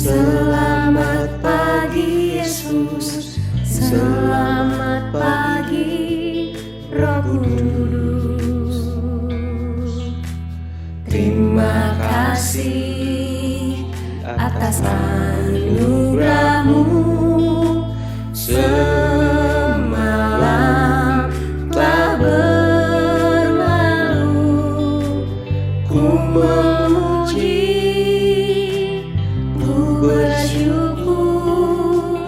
Selamat pagi Yesus, selamat pagi Roh Kudus. Terima kasih atas anugerah-Mu. Semalam telah berlalu, ku memuji, ku bersyukur,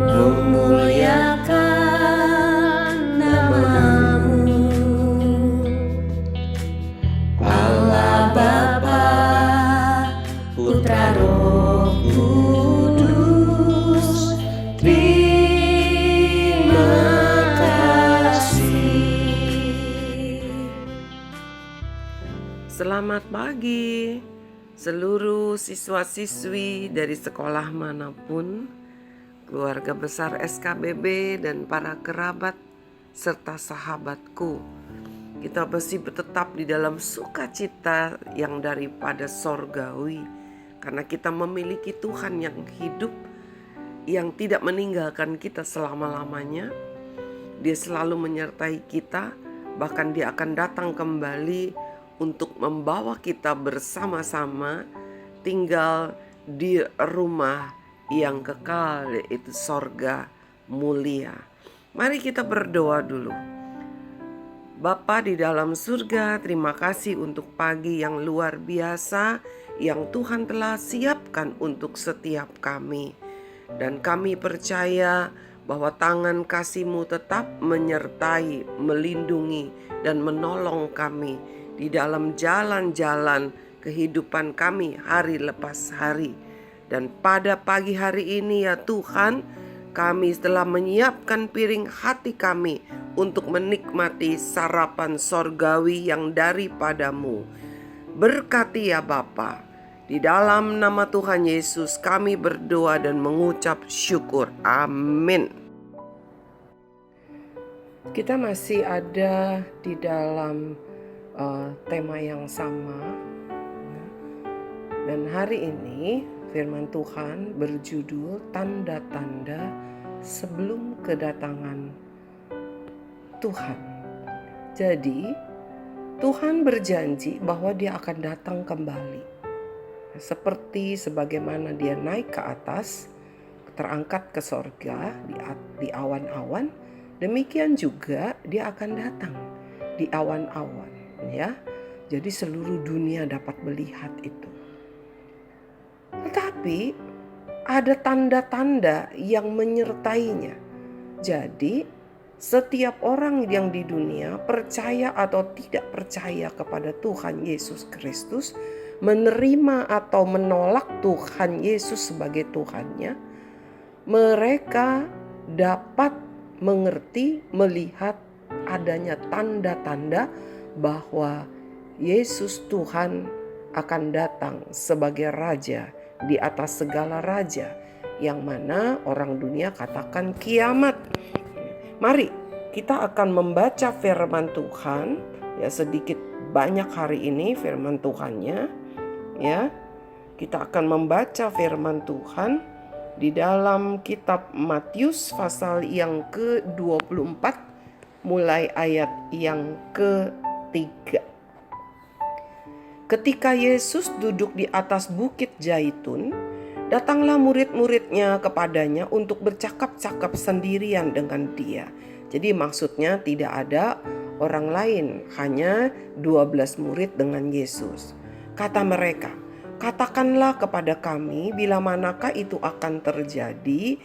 memuliakan nama-Mu. Allah Bapa, Putra, Roh Kudus, terima kasih. Selamat pagi seluruh siswa-siswi dari sekolah manapun, keluarga besar SKBB dan para kerabat serta sahabatku. Kita mesti tetap di dalam sukacita yang daripada sorgawi, karena kita memiliki Tuhan yang hidup, yang tidak meninggalkan kita selama-lamanya. Dia selalu menyertai kita, bahkan Dia akan datang kembali untuk membawa kita bersama-sama tinggal di rumah yang kekal, yaitu sorga mulia. Mari kita berdoa dulu. Bapa di dalam surga, terima kasih untuk pagi yang luar biasa yang Tuhan telah siapkan untuk setiap kami. Dan kami percaya bahwa tangan kasih-Mu tetap menyertai, melindungi, dan menolong kami di dalam jalan-jalan kehidupan kami hari lepas hari. Dan pada pagi hari ini ya Tuhan, kami telah menyiapkan piring hati kami untuk menikmati sarapan sorgawi yang daripada-Mu. Berkati ya Bapa. Di dalam nama Tuhan Yesus kami berdoa dan mengucap syukur. Amin. Kita masih ada di dalam tema yang sama, dan hari ini firman Tuhan berjudul tanda-tanda sebelum kedatangan Tuhan. Jadi Tuhan berjanji bahwa Dia akan datang kembali, seperti sebagaimana Dia naik ke atas, terangkat ke sorga di awan-awan, demikian juga Dia akan datang di awan-awan. Ya, jadi seluruh dunia dapat melihat itu. Tetapi ada tanda-tanda yang menyertainya. Jadi setiap orang yang di dunia, percaya atau tidak percaya kepada Tuhan Yesus Kristus, menerima atau menolak Tuhan Yesus sebagai Tuhannya, mereka dapat mengerti, melihat adanya tanda-tanda bahwa Yesus Tuhan akan datang sebagai Raja di atas segala raja, yang mana orang dunia katakan kiamat. Mari kita akan membaca firman Tuhan ya, sedikit banyak hari ini firman Tuhannya ya. Kita akan membaca firman Tuhan di dalam kitab Matius pasal yang ke-24 mulai ayat yang ke-3. Ketika Yesus duduk di atas bukit Zaitun, datanglah murid-muridnya kepadanya untuk bercakap-cakap sendirian dengan Dia. Jadi maksudnya tidak ada orang lain, hanya 12 murid dengan Yesus. Kata mereka, "Katakanlah kepada kami bila manakah itu akan terjadi,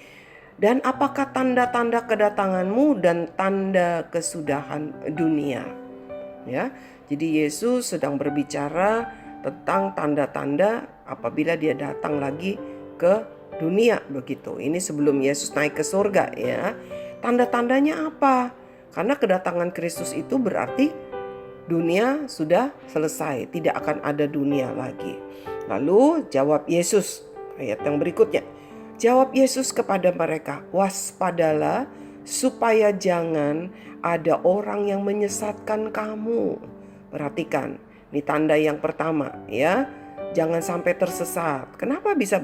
dan apakah tanda-tanda kedatangan-Mu dan tanda kesudahan dunia?" Ya, jadi Yesus sedang berbicara tentang tanda-tanda apabila Dia datang lagi ke dunia begitu. Ini sebelum Yesus naik ke surga ya. Tanda-tandanya apa? Karena kedatangan Kristus itu berarti dunia sudah selesai, tidak akan ada dunia lagi. Lalu jawab Yesus, ayat yang berikutnya. Jawab Yesus kepada mereka, "Waspadalah supaya jangan ada orang yang menyesatkan kamu." Perhatikan, ini tanda yang pertama ya. jangan sampai tersesat. Kenapa bisa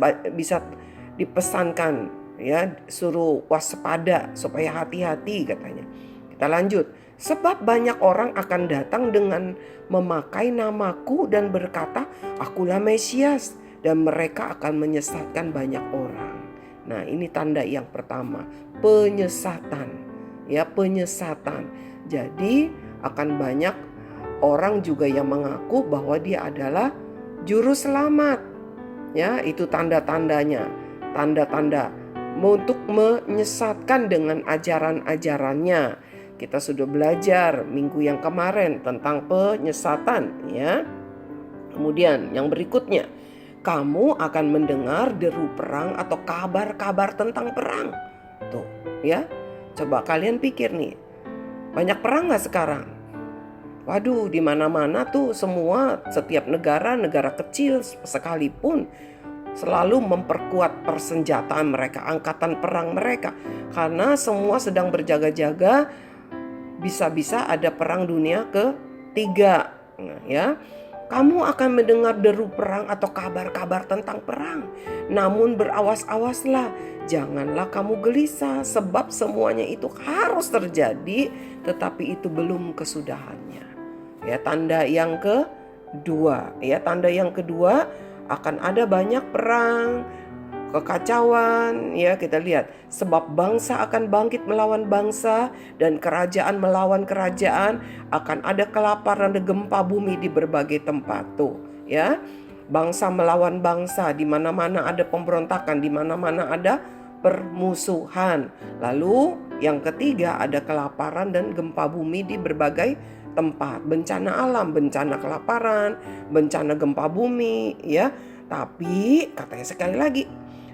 dipesankan ya, suruh waspada supaya hati-hati katanya. Kita lanjut. Sebab banyak orang akan datang dengan memakai namaku dan berkata, akulah Mesias, dan mereka akan menyesatkan banyak orang. Nah, ini tanda yang pertama, penyesatan. Ya, penyesatan. Jadi akan banyak orang juga yang mengaku bahwa dia adalah juru selamat. Ya, itu tanda-tandanya. Tanda-tanda untuk menyesatkan dengan ajaran-ajarannya. Kita sudah belajar minggu yang kemarin tentang penyesatan, ya. Kemudian yang berikutnya, kamu akan mendengar deru perang atau kabar-kabar tentang perang. Tuh, ya. Coba kalian pikir nih. Banyak perang gak sekarang? Waduh, di mana-mana tuh semua, setiap negara kecil sekalipun selalu memperkuat persenjataan mereka, angkatan perang mereka, karena semua sedang berjaga-jaga. Bisa-bisa ada perang dunia ketiga. Nah, ya, kamu akan mendengar deru perang atau kabar-kabar tentang perang. Namun berawas-awaslah, janganlah kamu gelisah, sebab semuanya itu harus terjadi, tetapi itu belum kesudahannya. Ya, tanda yang kedua, ya, tanda yang kedua, akan ada banyak perang, kekacauan, ya, kita lihat. Sebab bangsa akan bangkit melawan bangsa dan kerajaan melawan kerajaan, akan ada kelaparan dan gempa bumi di berbagai tempat tuh, ya. Bangsa melawan bangsa, di mana-mana ada pemberontakan, di mana-mana ada permusuhan. Lalu yang ketiga ada kelaparan dan gempa bumi di berbagai tempat. Bencana alam, bencana kelaparan, bencana gempa bumi, ya. Tapi katanya sekali lagi,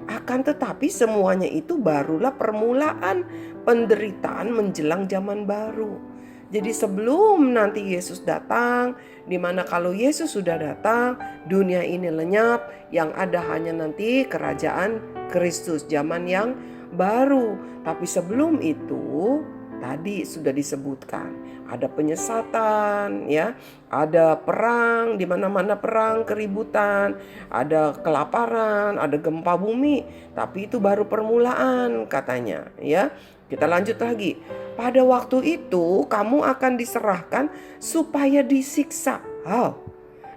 akan tetapi semuanya itu barulah permulaan penderitaan menjelang zaman baru. Jadi sebelum nanti Yesus datang, dimana kalau Yesus sudah datang, dunia ini lenyap, yang ada hanya nanti kerajaan Kristus, zaman yang baru. Tapi sebelum itu, tadi sudah disebutkan, ada penyesatan, ya, ada perang, di mana-mana perang, keributan, ada kelaparan, ada gempa bumi. Tapi itu baru permulaan katanya, ya. Kita lanjut lagi. Pada waktu itu kamu akan diserahkan supaya disiksa.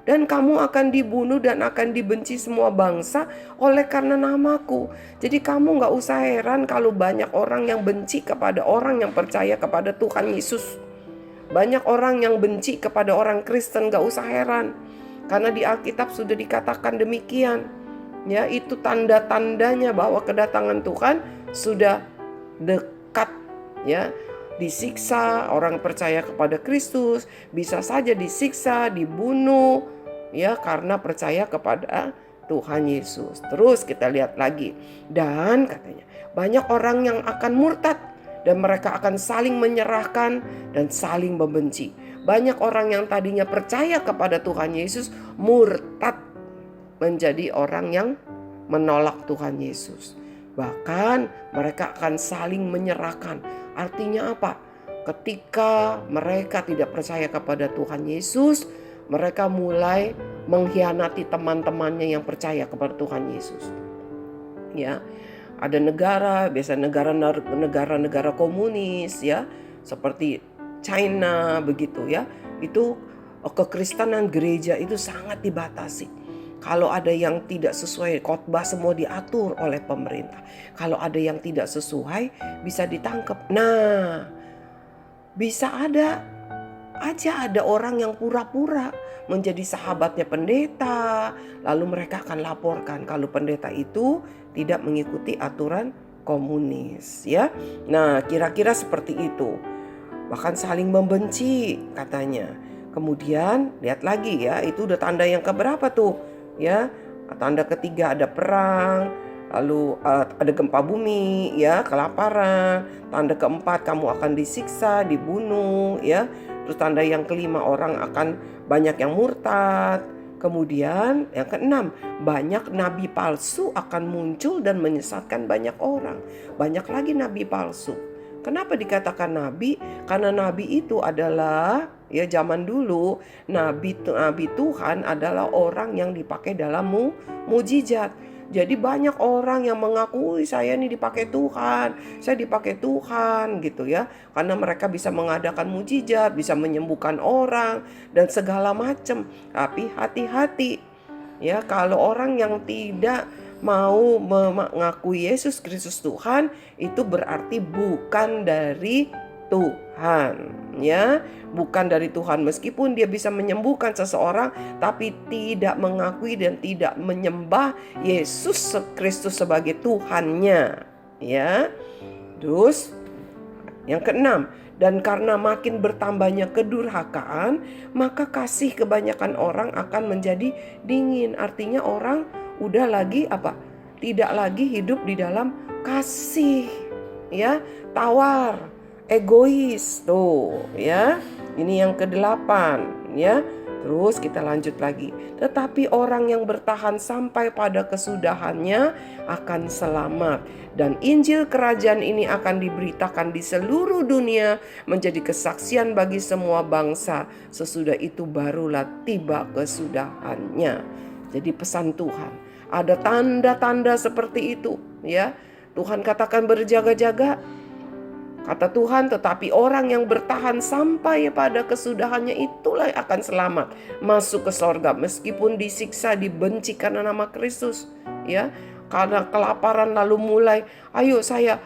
Dan kamu akan dibunuh dan akan dibenci semua bangsa oleh karena namaku. Jadi kamu gak usah heran kalau banyak orang yang benci kepada orang yang percaya kepada Tuhan Yesus. Banyak orang yang benci kepada orang Kristen, gak usah heran. Karena di Alkitab sudah dikatakan demikian. Ya, itu tanda-tandanya bahwa kedatangan Tuhan sudah dekat, ya. Disiksa, orang percaya kepada Kristus bisa saja disiksa, dibunuh, ya, karena percaya kepada Tuhan Yesus. Terus kita lihat lagi, dan katanya banyak orang yang akan murtad dan mereka akan saling menyerahkan dan saling membenci. Banyak orang yang tadinya percaya kepada Tuhan Yesus murtad menjadi orang yang menolak Tuhan Yesus. Bahkan mereka akan saling menyerahkan. Artinya apa? Ketika mereka tidak percaya kepada Tuhan Yesus, mereka mulai mengkhianati teman-temannya yang percaya kepada Tuhan Yesus. Ya, ada negara, biasa negara-negara komunis, ya, seperti China begitu, ya. Itu kekristenan gereja itu sangat dibatasi. Kalau ada yang tidak sesuai khotbah, semua diatur oleh pemerintah. Kalau ada yang tidak sesuai, bisa ditangkap. Nah, bisa ada orang yang pura-pura menjadi sahabatnya pendeta, lalu mereka akan laporkan kalau pendeta itu tidak mengikuti aturan komunis, ya. Nah, kira-kira seperti itu. Bahkan saling membenci katanya. Kemudian lihat lagi, ya, itu udah tanda yang keberapa tuh? Ya, tanda ketiga ada perang, lalu ada gempa bumi, ya, kelaparan. Tanda keempat kamu akan disiksa, dibunuh, ya. Terus tanda yang kelima orang akan banyak yang murtad. Kemudian yang keenam, banyak nabi palsu akan muncul dan menyesatkan banyak orang. Banyak lagi nabi palsu. Kenapa dikatakan nabi? Karena nabi itu adalah, Ya, zaman dulu nabi Tuhan adalah orang yang dipakai dalam mujizat. Jadi banyak orang yang mengakui saya nih dipakai Tuhan, saya dipakai Tuhan gitu ya. Karena mereka bisa mengadakan mujizat, bisa menyembuhkan orang dan segala macam. Tapi hati-hati ya, kalau orang yang tidak mau mengakui Yesus Kristus Tuhan, itu berarti bukan dari Tuhan ya, bukan dari Tuhan. Meskipun dia bisa menyembuhkan seseorang, tapi tidak mengakui dan tidak menyembah Yesus Kristus sebagai Tuhannya ya. Terus yang keenam, dan karena makin bertambahnya kedurhakaan, maka kasih kebanyakan orang akan menjadi dingin. Artinya orang udah lagi apa? Tidak lagi hidup di dalam kasih ya, tawar, egois tuh ya. Ini yang kedelapan ya. Terus kita lanjut lagi. Tetapi orang yang bertahan sampai pada kesudahannya akan selamat. Dan Injil kerajaan ini akan diberitakan di seluruh dunia menjadi kesaksian bagi semua bangsa. Sesudah itu barulah tiba kesudahannya. Jadi pesan Tuhan, ada tanda-tanda seperti itu ya. Tuhan katakan berjaga-jaga. Kata Tuhan, tetapi orang yang bertahan sampai pada kesudahannya itulah yang akan selamat, masuk ke sorga meskipun disiksa, dibenci karena nama Kristus ya. Karena kelaparan lalu mulai, ayo saya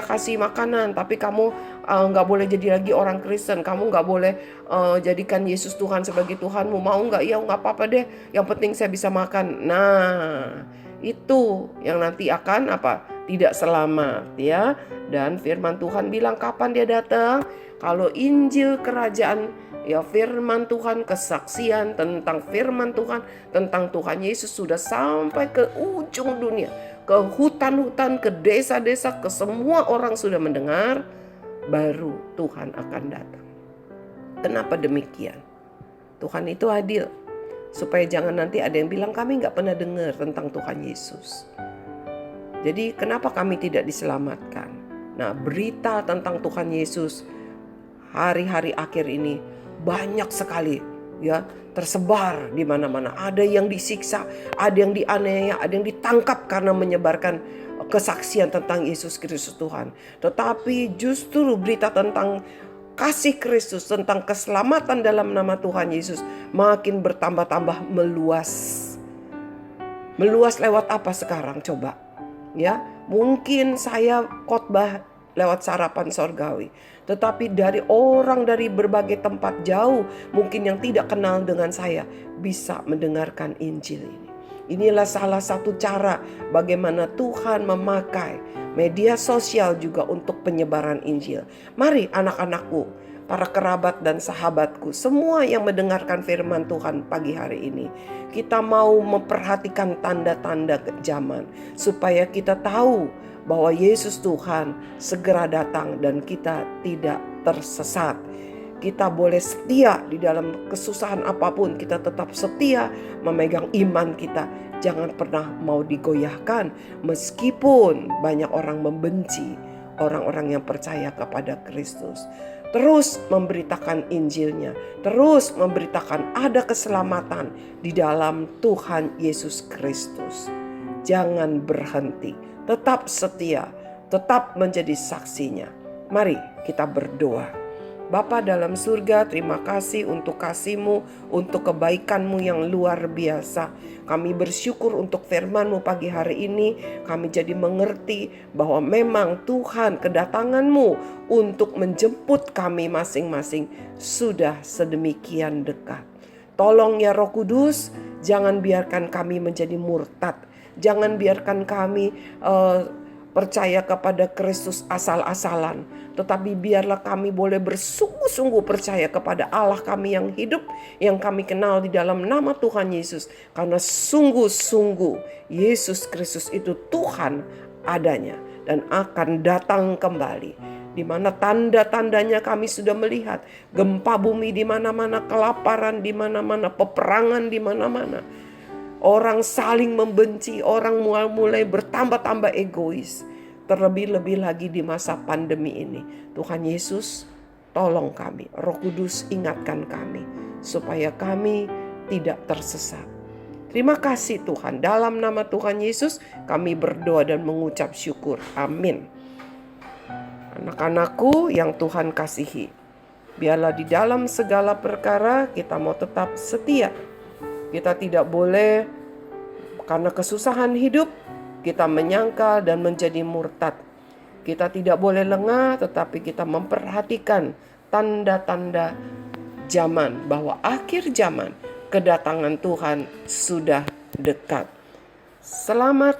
kasih makanan, tapi kamu nggak boleh jadi lagi orang Kristen, kamu nggak boleh jadikan Yesus Tuhan sebagai Tuhanmu, mau nggak? Ya nggak apa-apa deh, yang penting saya bisa makan. Nah, itu yang nanti akan apa? Tidak selamat ya. Dan firman Tuhan bilang kapan dia datang? Kalau Injil kerajaan ya, firman Tuhan, kesaksian tentang firman Tuhan, tentang Tuhan Yesus sudah sampai ke ujung dunia, ke hutan-hutan, ke desa-desa, ke semua orang sudah mendengar, baru Tuhan akan datang. Kenapa demikian? Tuhan itu adil, supaya jangan nanti ada yang bilang kami gak pernah dengar tentang Tuhan Yesus. Jadi kenapa kami tidak diselamatkan? Nah, berita tentang Tuhan Yesus hari-hari akhir ini banyak sekali ya, tersebar di mana-mana. Ada yang disiksa, ada yang dianiaya, ada yang ditangkap karena menyebarkan kesaksian tentang Yesus Kristus Tuhan. Tetapi justru berita tentang kasih Kristus, tentang keselamatan dalam nama Tuhan Yesus makin bertambah-tambah meluas. Meluas lewat apa sekarang coba? Ya, mungkin saya khotbah lewat sarapan sorgawi, tetapi dari orang dari berbagai tempat jauh, mungkin yang tidak kenal dengan saya, bisa mendengarkan Injil ini. Inilah salah satu cara bagaimana Tuhan memakai media sosial juga untuk penyebaran Injil. Mari anak-anakku, para kerabat dan sahabatku, semua yang mendengarkan firman Tuhan pagi hari ini, kita mau memperhatikan tanda-tanda zaman supaya kita tahu bahwa Yesus Tuhan segera datang dan kita tidak tersesat. Kita boleh setia di dalam kesusahan apapun, kita tetap setia memegang iman kita. Jangan pernah mau digoyahkan meskipun banyak orang membenci orang-orang yang percaya kepada Kristus. Terus memberitakan Injilnya, terus memberitakan ada keselamatan di dalam Tuhan Yesus Kristus. Jangan berhenti, tetap setia, tetap menjadi saksinya. Mari kita berdoa. Bapa dalam surga, terima kasih untuk kasih-Mu, untuk kebaikan-Mu yang luar biasa. Kami bersyukur untuk firman-Mu pagi hari ini. Kami jadi mengerti bahwa memang Tuhan, kedatangan-Mu untuk menjemput kami masing-masing sudah sedemikian dekat. Tolong ya Roh Kudus, jangan biarkan kami menjadi murtad. Jangan biarkan kami percaya kepada Kristus asal-asalan, tetapi biarlah kami boleh bersungguh-sungguh percaya kepada Allah kami yang hidup, yang kami kenal di dalam nama Tuhan Yesus. Karena sungguh-sungguh Yesus Kristus itu Tuhan adanya dan akan datang kembali. Di mana tanda-tandanya kami sudah melihat, gempa bumi di mana-mana, kelaparan di mana-mana, peperangan di mana-mana. Orang saling membenci, orang mulai bertambah-tambah egois. Terlebih-lebih lagi di masa pandemi ini. Tuhan Yesus, tolong kami. Roh Kudus, ingatkan kami supaya kami tidak tersesat. Terima kasih Tuhan. Dalam nama Tuhan Yesus kami berdoa dan mengucap syukur. Amin. Anak-anakku yang Tuhan kasihi, biarlah di dalam segala perkara kita mau tetap setia. Kita tidak boleh karena kesusahan hidup kita menyangkal dan menjadi murtad. Kita tidak boleh lengah, tetapi kita memperhatikan tanda-tanda zaman, bahwa akhir zaman kedatangan Tuhan sudah dekat. Selamat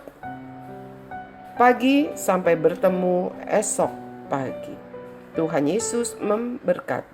pagi, sampai bertemu esok pagi. Tuhan Yesus memberkati.